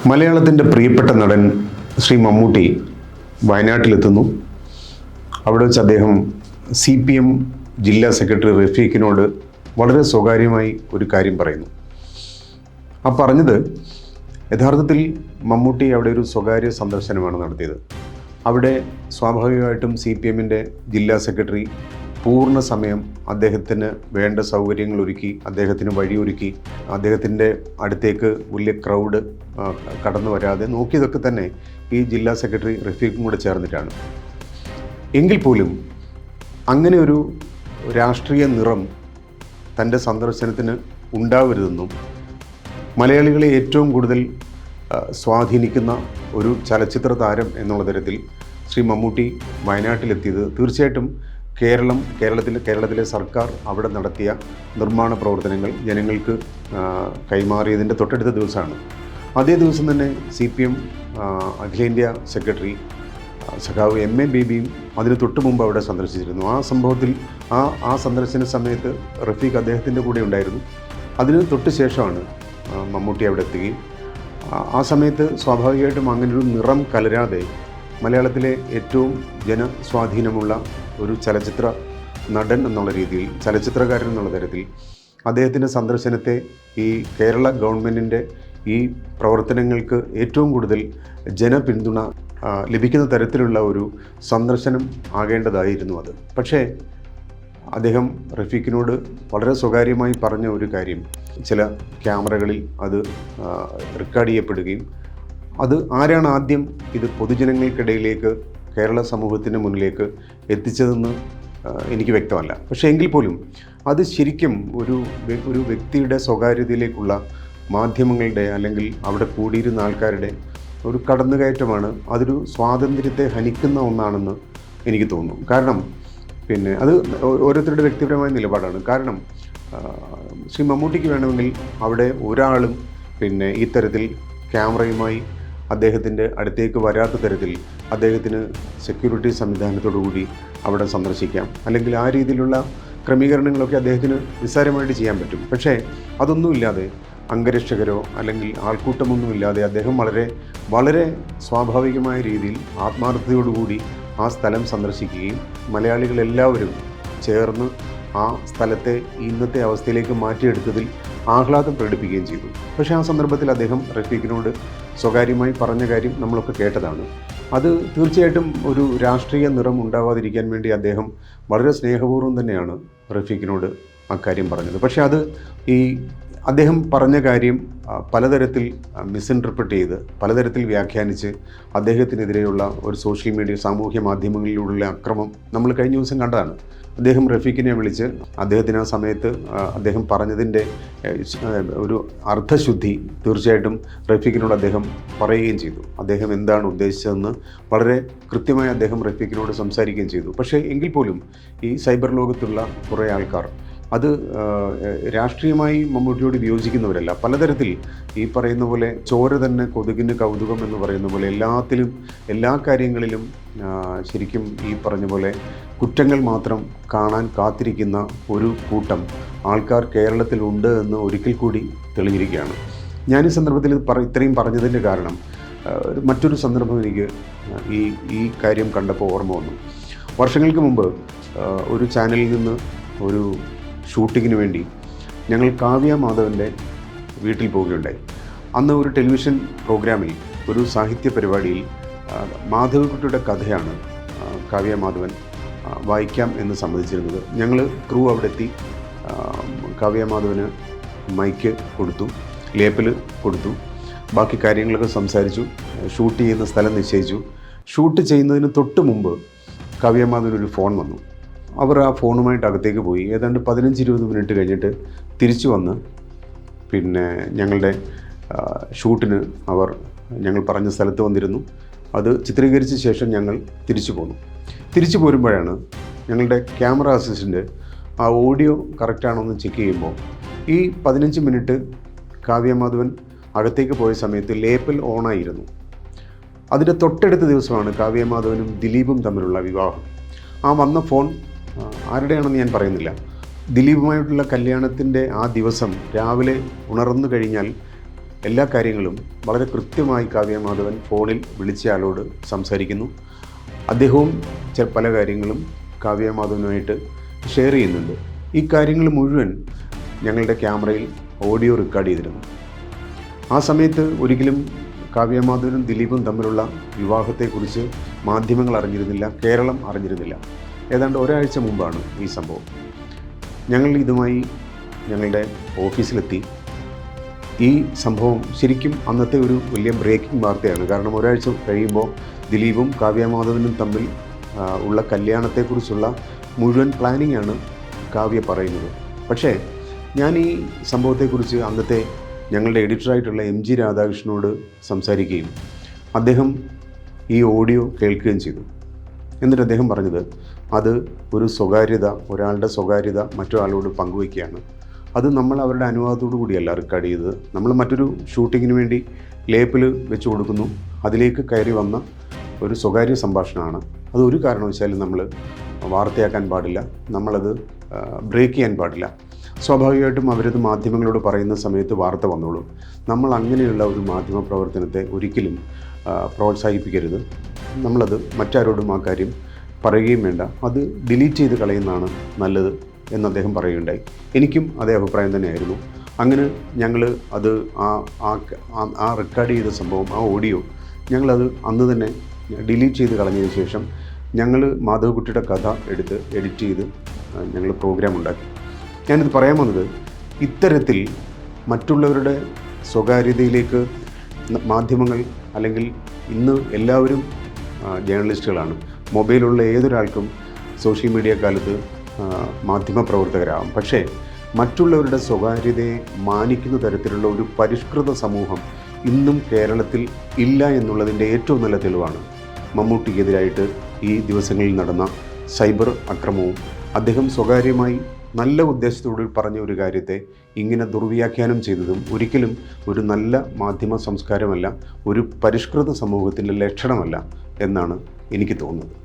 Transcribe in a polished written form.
മലയാളത്തിൻ്റെ പ്രിയപ്പെട്ട നടൻ ശ്രീ മമ്മൂട്ടി വയനാട്ടിലെത്തുന്നു. അവിടെ വെച്ച് അദ്ദേഹം CPM ജില്ലാ സെക്രട്ടറി റഫീഖിനോട് വളരെ സ്വകാര്യമായി ഒരു കാര്യം പറയുന്നു. ആ പറഞ്ഞത് യഥാർത്ഥത്തിൽ മമ്മൂട്ടി അവിടെ ഒരു സ്വകാര്യ സന്ദർശനമാണ് നടത്തിയത്. അവിടെ സ്വാഭാവികമായിട്ടും CPMൻ്റെ ജില്ലാ സെക്രട്ടറി പൂർണ്ണ സമയം അദ്ദേഹത്തിന് വേണ്ട സൗകര്യങ്ങൾ ഒരുക്കി, അദ്ദേഹത്തിന് വഴിയൊരുക്കി, അദ്ദേഹത്തിൻ്റെ അടുത്തേക്ക് വലിയ ക്രൗഡ് കടന്നു വരാതെ നോക്കിയതൊക്കെ തന്നെ ഈ ജില്ലാ സെക്രട്ടറി റഫീഖും കൂടെ ചേർന്നിട്ടാണ്. എങ്കിൽ പോലും അങ്ങനെ ഒരു രാഷ്ട്രീയ നിറം തൻ്റെ സന്ദർശനത്തിന് ഉണ്ടാവരുതെന്നും മലയാളികളെ ഏറ്റവും കൂടുതൽ സ്വാധീനിക്കുന്ന ഒരു ചലച്ചിത്ര താരം എന്നുള്ള തരത്തിൽ ശ്രീ മമ്മൂട്ടി വയനാട്ടിലെത്തിയത് തീർച്ചയായിട്ടും കേരളത്തിലെ സർക്കാർ അവിടെ നടത്തിയ നിർമ്മാണ പ്രവർത്തനങ്ങൾ ജനങ്ങൾക്ക് കൈമാറിയതിൻ്റെ തൊട്ടടുത്ത ദിവസമാണ്. അതേ ദിവസം തന്നെ CPM അഖിലേന്ത്യാ സെക്രട്ടറി സഖാവ് MA ബേബിയും അതിന് തൊട്ട് മുമ്പ് അവിടെ സന്ദർശിച്ചിരുന്നു. ആ സംഭവത്തിൽ ആ സന്ദർശന സമയത്ത് റഫീഖ് അദ്ദേഹത്തിൻ്റെ കൂടെ ഉണ്ടായിരുന്നു. അതിന് തൊട്ട് ശേഷമാണ് മമ്മൂട്ടി അവിടെ എത്തുകയും ആ സമയത്ത് സ്വാഭാവികമായിട്ടും അങ്ങനൊരു നിറം കലരാതെ മലയാളത്തിലെ ഏറ്റവും ജനസ്വാധീനമുള്ള ഒരു ചലച്ചിത്ര നടൻ എന്നുള്ള രീതിയിൽ, ചലച്ചിത്രകാരൻ എന്നുള്ള തരത്തിൽ അദ്ദേഹത്തിൻ്റെ സന്ദർശനത്തെ ഈ കേരള ഗവൺമെൻറ്റിൻ്റെ ഈ പ്രവർത്തനങ്ങൾക്ക് ഏറ്റവും കൂടുതൽ ജനപിന്തുണ ലഭിക്കുന്ന തരത്തിലുള്ള ഒരു സന്ദർശനം ആകേണ്ടതായിരുന്നു അത്. പക്ഷേ അദ്ദേഹം റഫീഖിനോട് വളരെ സ്വകാര്യമായി പറഞ്ഞ ഒരു കാര്യം ചില ക്യാമറകളിൽ അത് റെക്കോർഡ് ചെയ്യപ്പെടുകയും അത് ആരാണ് ആദ്യം ഇത് പൊതുജനങ്ങൾക്കിടയിലേക്ക്, കേരള സമൂഹത്തിന് മുന്നിലേക്ക് എത്തിച്ചതെന്ന് എനിക്ക് വ്യക്തമല്ല. പക്ഷേ എങ്കിൽ പോലും അത് ശരിക്കും ഒരു വ്യക്തിയുടെ സ്വകാര്യതയിലേക്കുള്ള മാധ്യമങ്ങളുടെ അല്ലെങ്കിൽ അവിടെ കൂടിയിരുന്ന ആൾക്കാരുടെ ഒരു കടന്നുകയറ്റമാണ്. അതൊരു സ്വാതന്ത്ര്യത്തെ ഹനിക്കുന്ന ഒന്നാണെന്ന് എനിക്ക് തോന്നുന്നു. കാരണം അത് ഓരോരുത്തരുടെ വ്യക്തിപരമായ നിലപാടാണ്. കാരണം ശ്രീ മമ്മൂട്ടിക്ക് വേണമെങ്കിൽ അവിടെ ഒരാളും ഇത്തരത്തിൽ ക്യാമറയുമായി അദ്ദേഹത്തിൻ്റെ അടുത്തേക്ക് വരാത്ത തരത്തിൽ അദ്ദേഹത്തിന് സെക്യൂരിറ്റി സംവിധാനത്തോടു കൂടി അവിടെ സന്ദർശിക്കാം. അല്ലെങ്കിൽ ആ രീതിയിലുള്ള ക്രമീകരണങ്ങളൊക്കെ അദ്ദേഹത്തിന് നിസ്സാരമായിട്ട് ചെയ്യാൻ പറ്റും. പക്ഷേ അതൊന്നുമില്ലാതെ അംഗരക്ഷകരോ അല്ലെങ്കിൽ ആൾക്കൂട്ടമൊന്നുമില്ലാതെ അദ്ദേഹം വളരെ സ്വാഭാവികമായ രീതിയിൽ ആത്മാർത്ഥതയോടുകൂടി ആ സ്ഥലം സന്ദർശിക്കുകയും മലയാളികളെല്ലാവരും ചേർന്ന് ആ സ്ഥലത്തെ ഇന്നത്തെ അവസ്ഥയിലേക്ക് മാറ്റിയെടുത്തതിൽ ആഹ്ലാദം പ്രകടിപ്പിക്കുകയും ചെയ്തു. പക്ഷേ ആ സന്ദർഭത്തിൽ അദ്ദേഹം റഫീഖിനോട് സ്വകാര്യമായി പറഞ്ഞ കാര്യം നമ്മളൊക്കെ കേട്ടതാണ്. അത് തീർച്ചയായിട്ടും ഒരു രാഷ്ട്രീയ നിറം ഉണ്ടാവാതിരിക്കാൻ വേണ്ടി അദ്ദേഹം വളരെ സ്നേഹപൂർവ്വം തന്നെയാണ് റഫീഖിനോട് ആ കാര്യം പറഞ്ഞത്. പക്ഷേ അത് അദ്ദേഹം പറഞ്ഞ കാര്യം പലതരത്തിൽ മിസ്ഇൻറ്റർപ്രറ്റ് ചെയ്ത് പലതരത്തിൽ വ്യാഖ്യാനിച്ച് അദ്ദേഹത്തിനെതിരെയുള്ള ഒരു സോഷ്യൽ മീഡിയ, സാമൂഹ്യ മാധ്യമങ്ങളിലൂടെയുള്ള അക്രമം നമ്മൾ കഴിഞ്ഞ ദിവസം കണ്ടതാണ്. അദ്ദേഹം റഫീഖിനെ വിളിച്ച് അദ്ദേഹത്തിന് ആ സമയത്ത് അദ്ദേഹം പറഞ്ഞതിൻ്റെ ഒരു അർത്ഥശുദ്ധി തീർച്ചയായിട്ടും റഫീഖിനോട് അദ്ദേഹം പറയുകയും ചെയ്തു. അദ്ദേഹം എന്താണ് ഉദ്ദേശിച്ചതെന്ന് വളരെ കൃത്യമായി അദ്ദേഹം റഫീഖിനോട് സംസാരിക്കുകയും ചെയ്തു. പക്ഷേ എങ്കിൽ പോലും ഈ സൈബർ ലോകത്തുള്ള കുറേ ആൾക്കാർ അത് രാഷ്ട്രീയമായി മമ്മൂട്ടിയോട് വിയോജിക്കുന്നവരല്ല. പലതരത്തിൽ ഈ പറയുന്ന പോലെ ചോര തന്നെ കൊതുകിന് കൗതുകം എന്ന് പറയുന്ന പോലെ എല്ലാ കാര്യങ്ങളിലും ശരിക്കും ഈ പറഞ്ഞ പോലെ കുറ്റങ്ങൾ മാത്രം കാണാൻ കാത്തിരിക്കുന്ന ഒരു കൂട്ടം ആൾക്കാർ കേരളത്തിലുണ്ട് എന്ന് ഒരിക്കൽ കൂടി തെളിഞ്ഞിരിക്കുകയാണ്. ഞാൻ ഈ സന്ദർഭത്തിൽ ഇത്രയും പറഞ്ഞതിൻ്റെ കാരണം മറ്റൊരു സന്ദർഭം എനിക്ക് ഈ കാര്യം കണ്ടപ്പോൾ ഓർമ്മ വന്നു. വർഷങ്ങൾക്ക് മുമ്പ് ഒരു ചാനലിൽ നിന്ന് ഒരു ഷൂട്ടിങ്ങിന് വേണ്ടി ഞങ്ങൾ കാവ്യ മാധവൻ്റെ വീട്ടിൽ പോവുകയുണ്ടായി. അന്ന് ഒരു ടെലിവിഷൻ പ്രോഗ്രാമിൽ, ഒരു സാഹിത്യ പരിപാടിയിൽ മാധവിക്കുട്ടിയുടെ കഥയാണ് കാവ്യ മാധവൻ വായിക്കാം എന്ന് സമ്മതിച്ചിരുന്നത്. ഞങ്ങൾ ക്രൂ അവിടെ എത്തി. കാവ്യ മാധവന് മൈക്ക് കൊടുത്തു, ലേപ്പിൽ കൊടുത്തു, ബാക്കി കാര്യങ്ങളൊക്കെ സംസാരിച്ചു, ഷൂട്ട് ചെയ്യുന്ന സ്ഥലം നിശ്ചയിച്ചു. ഷൂട്ട് ചെയ്യുന്നതിന് തൊട്ട് മുമ്പ് കാവ്യ മാധവനൊരു ഫോൺ വന്നു. അവർ ആ ഫോണുമായിട്ട് അകത്തേക്ക് പോയി. ഏതാണ്ട് 15-20 മിനിറ്റ് കഴിഞ്ഞിട്ട് തിരിച്ചു വന്ന് ഞങ്ങളുടെ ഷൂട്ടിന് ഞങ്ങൾ പറഞ്ഞ സ്ഥലത്ത് വന്നിരുന്നു. അത് ചിത്രീകരിച്ച ശേഷം ഞങ്ങൾ തിരിച്ചു പോരുമ്പോഴാണ് ഞങ്ങളുടെ ക്യാമറ അസിസ്റ്റൻ്റ് ആ ഓഡിയോ കറക്റ്റാണോ എന്ന് ചെക്ക് ചെയ്യുമ്പോൾ ഈ 15 മിനിറ്റ് കാവ്യ മാധവൻ അകത്തേക്ക് പോയ സമയത്ത് ലേപ്പിൽ ഓണായിരുന്നു. അതിൻ്റെ തൊട്ടടുത്ത ദിവസമാണ് കാവ്യ മാധവനും ദിലീപും തമ്മിലുള്ള വിവാഹം. ആ വന്ന ഫോൺ ആരുടെയാണെന്ന് ഞാൻ പറയുന്നില്ല. ദിലീപുമായിട്ടുള്ള കല്യാണത്തിൻ്റെ ആ ദിവസം രാവിലെ ഉണർന്നു കഴിഞ്ഞാൽ എല്ലാ കാര്യങ്ങളും വളരെ കൃത്യമായി കാവ്യമാധവൻ ഫോണിൽ വിളിച്ചയാളോട് സംസാരിക്കുന്നു. അദ്ദേഹവും പല കാര്യങ്ങളും കാവ്യമാധവനുമായിട്ട് ഷെയർ ചെയ്യുന്നുണ്ട്. ഈ കാര്യങ്ങൾ മുഴുവൻ ഞങ്ങളുടെ ക്യാമറയിൽ ഓഡിയോ റെക്കോർഡ് ചെയ്തിരുന്നു. ആ സമയത്ത് ഒരിക്കലും കാവ്യമാധവനും ദിലീപും തമ്മിലുള്ള വിവാഹത്തെക്കുറിച്ച് മാധ്യമങ്ങൾ അറിഞ്ഞിരുന്നില്ല, കേരളം അറിഞ്ഞിരുന്നില്ല. ഏതാണ്ട് ഒരാഴ്ച മുമ്പാണ് ഈ സംഭവം. ഞങ്ങൾ ഇതുമായി ഞങ്ങളുടെ ഓഫീസിലെത്തി. ഈ സംഭവം ശരിക്കും അന്നത്തെ ഒരു വലിയ ബ്രേക്കിംഗ് വാർത്തയാണ്. കാരണം ഒരാഴ്ച കഴിയുമ്പോൾ ദിലീപും കാവ്യമാധവനും തമ്മിൽ ഉള്ള കല്യാണത്തെക്കുറിച്ചുള്ള മുഴുവൻ പ്ലാനിങ്ങാണ് കാവ്യ പറയുന്നത്. പക്ഷേ ഞാൻ ഈ സംഭവത്തെക്കുറിച്ച് അന്നത്തെ ഞങ്ങളുടെ എഡിറ്ററായിട്ടുള്ള MG രാധാകൃഷ്ണനോട് സംസാരിക്കുകയും അദ്ദേഹം ഈ ഓഡിയോ കേൾക്കുകയും ചെയ്തു. എന്നിട്ട് അദ്ദേഹം പറഞ്ഞത് അത് ഒരു സ്വകാര്യത, ഒരാളുടെ സ്വകാര്യത മറ്റൊരാളോട് പങ്കുവയ്ക്കുകയാണ്. അത് നമ്മൾ അവരുടെ അനുവാദത്തോടു കൂടിയല്ല റെക്കോർഡ് ചെയ്തത്. നമ്മൾ മറ്റൊരു ഷൂട്ടിങ്ങിന് വേണ്ടി ലേപ്പിൽ വെച്ച് കൊടുക്കുന്നു. അതിലേക്ക് കയറി വന്ന ഒരു സ്വകാര്യ സംഭാഷണമാണ്. അത് ഒരു കാരണവശാലും നമ്മൾ വാർത്തയാക്കാൻ പാടില്ല, നമ്മളത് ബ്രേക്ക് ചെയ്യാൻ പാടില്ല. സ്വാഭാവികമായിട്ടും അവരത് മാധ്യമങ്ങളോട് പറയുന്ന സമയത്ത് വാർത്ത വന്നോളും. നമ്മൾ അങ്ങനെയുള്ള ഒരു മാധ്യമ പ്രവർത്തനത്തെ ഒരിക്കലും പ്രോത്സാഹിപ്പിക്കരുത്. നമ്മളത് മറ്റാരോടും ആ കാര്യം പറയുകയും വേണ്ട, അത് ഡിലീറ്റ് ചെയ്ത് കളയുന്നതാണ് നല്ലത് എന്ന് അദ്ദേഹം പറയുകയുണ്ടായി. എനിക്കും അതേ അഭിപ്രായം തന്നെയായിരുന്നു. അങ്ങനെ ഞങ്ങൾ അത് ആ റെക്കോർഡ് ചെയ്ത സംഭവം, ആ ഓഡിയോ ഞങ്ങളത് അന്ന് തന്നെ ഡിലീറ്റ് ചെയ്ത് കളഞ്ഞതിന് ശേഷം ഞങ്ങൾ മാധവക്കുട്ടിയുടെ കഥ എടുത്ത് എഡിറ്റ് ചെയ്ത് ഞങ്ങൾ പ്രോഗ്രാം ഉണ്ടാക്കി. ഞാനിത് പറയാൻ വന്നത്, ഇത്തരത്തിൽ മറ്റുള്ളവരുടെ സ്വകാര്യതയിലേക്ക് മാധ്യമങ്ങൾ, അല്ലെങ്കിൽ ഇന്ന് എല്ലാവരും ജേർണലിസ്റ്റുകളാണ്. മൊബൈലുള്ള ഏതൊരാൾക്കും സോഷ്യൽ മീഡിയ കാലത്ത് മാധ്യമപ്രവർത്തകരാകും. പക്ഷേ മറ്റുള്ളവരുടെ സ്വകാര്യതയെ മാനിക്കുന്ന തരത്തിലുള്ള ഒരു പരിഷ്കൃത സമൂഹം ഇന്നും കേരളത്തിൽ ഇല്ല എന്നുള്ളതിൻ്റെ ഏറ്റവും നല്ല തെളിവാണ് മമ്മൂട്ടിക്കെതിരായിട്ട് ഈ ദിവസങ്ങളിൽ നടന്ന സൈബർ ആക്രമണവും. അദ്ദേഹം സ്വകാര്യമായി നല്ല ഉദ്ദേശത്തോട് പറഞ്ഞ ഒരു കാര്യത്തെ ഇങ്ങനെ ദുർവ്യാഖ്യാനം ചെയ്തതും ഒരിക്കലും ഒരു നല്ല മാധ്യമ സംസ്കാരമല്ല, ഒരു പരിഷ്കൃത സമൂഹത്തിൻ്റെ ലക്ഷണമല്ല എന്നാണ് എനിക്ക് തോന്നുന്നത്.